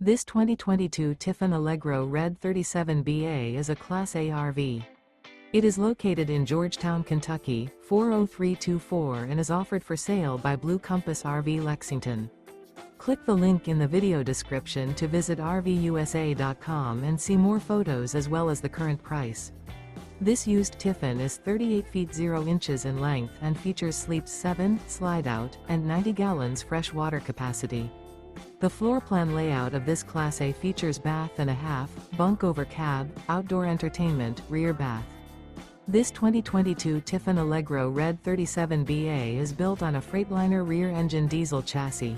This 2022 Tiffin Allegro Red 37BA is a Class A RV. It is located in Georgetown, Kentucky, 40324 and is offered for sale by Blue Compass RV Lexington. Click the link in the video description to visit RVUSA.com and see more photos as well as the current price. This used Tiffin is 38 feet 0 inches in length and features sleeps 7, slide-out, and 90 gallons fresh water capacity. The floor plan layout of this Class A features bath and a half, bunk over cab, outdoor entertainment, rear bath. This 2022 Tiffin Allegro Red 37BA is built on a Freightliner Rear Engine Diesel chassis.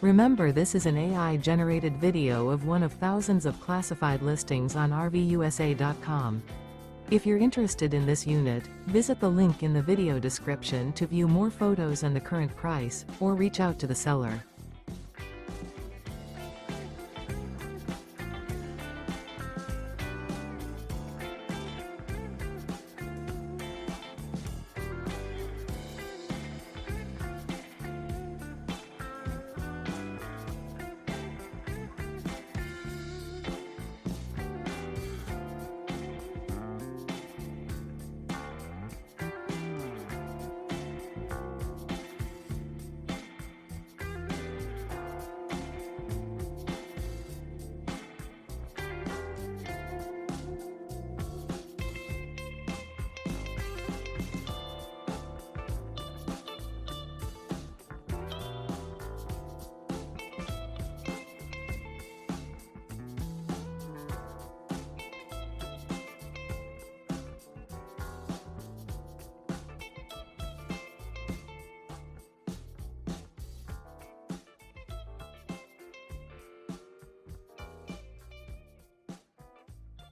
Remember, this is an AI-generated video of one of thousands of classified listings on RVUSA.com. If you're interested in this unit, visit the link in the video description to view more photos and the current price, or reach out to the seller.